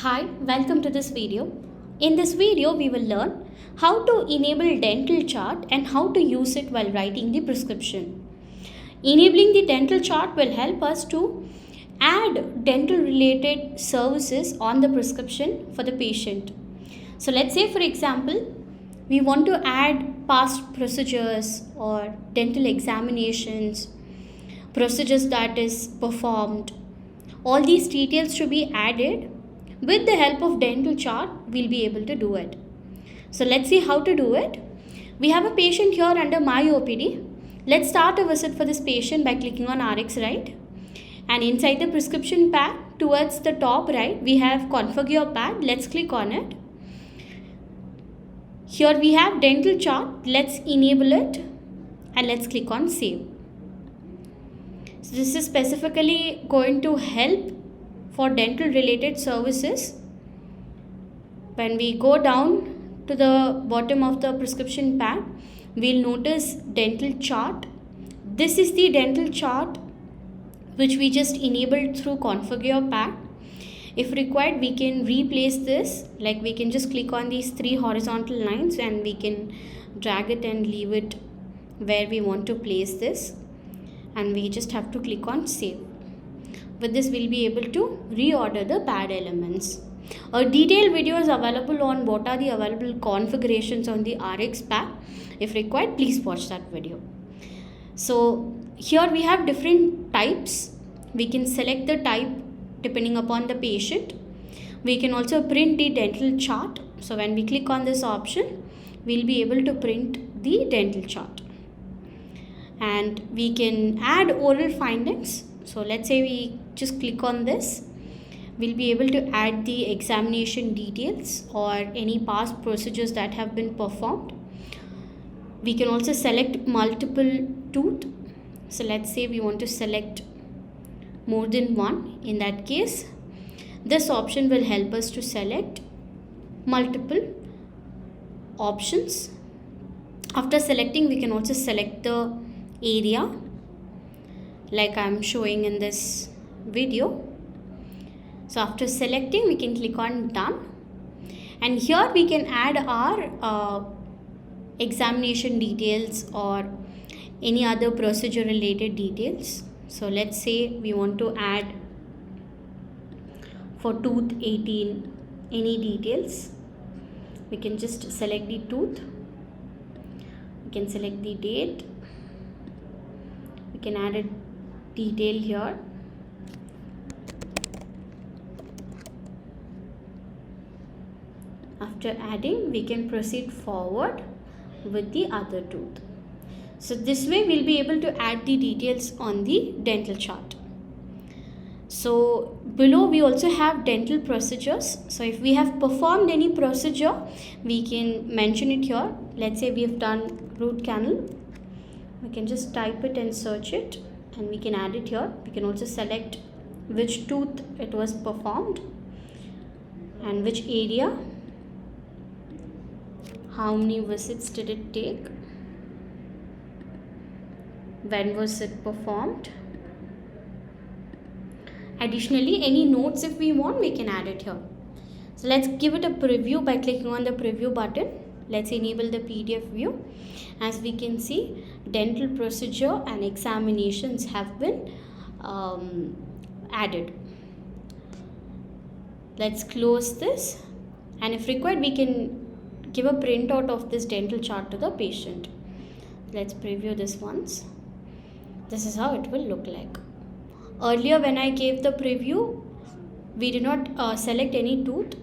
Hi, welcome to this video. In this video, we will learn how to enable dental chart and how to use it while writing the prescription. Enabling the dental chart will help us to add dental related services on the prescription for the patient. So let's say for example, we want to add past procedures or dental examinations, procedures that is performed. All these details should be added. With the help of dental chart, we'll be able to do it. So let's see how to do it. We have a patient here under My OPD. Let's start a visit for this patient by clicking on RX right. And inside the prescription pad, towards the top right, we have configure your pad. Let's click on it. Here we have dental chart. Let's enable it and let's click on save. So this is specifically going to help for dental related services. When we go down to the bottom of the prescription pad, we'll notice dental chart. This is the dental chart which we just enabled through configure pad. If required, we can replace this, like we can just click on these three horizontal lines and we can drag it and leave it where we want to place this, and we just have to click on save. With this, we'll be able to reorder the pad elements. A detailed video is available on what are the available configurations on the RX pad. If required, please watch that video. So here we have different types. We can select the type depending upon the patient. We can also print the dental chart. So when we click on this option, we'll be able to print the dental chart. And we can add oral findings. So let's say we just click on this. We'll be able to add the examination details or any past procedures that have been performed. We can also select multiple tooth. So let's say we want to select more than one. In that case, this option will help us to select multiple options. After selecting, we can also select the area like I'm showing in this video. So after selecting, we can click on done, and here we can add our examination details or any other procedure related details. So let's say we want to add for tooth 18 any details. We can just select the tooth, we can select the date, we can add a detail here. After adding, we can proceed forward with the other tooth. So this way we'll be able to add the details on the dental chart. So below we also have dental procedures. So if we have performed any procedure, we can mention it here. Let's say we have done root canal. We can just type it and search it, and we can add it here. We can also select which tooth it was performed and which area, how many visits did it take, when was it performed. Additionally, any notes if we want, we can add it here. So let's give it a preview by clicking on the preview button. Let's enable the PDF view. As we can see, dental procedure and examinations have been added. Let's close this, and if required, we can give a printout of this dental chart to the patient. Let's preview this once. This is how it will look like. Earlier when I gave the preview, we did not select any tooth.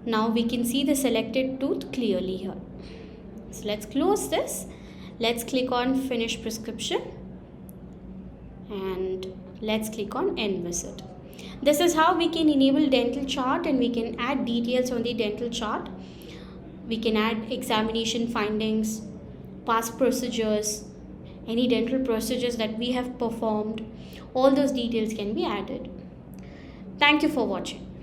Now we can see the selected tooth clearly here. So let's close this. Let's click on finish prescription and let's click on end visit. This is how we can enable dental chart, and we can add details on the dental chart. We can add examination findings, past procedures, any dental procedures that we have performed. All those details can be added. Thank you for watching.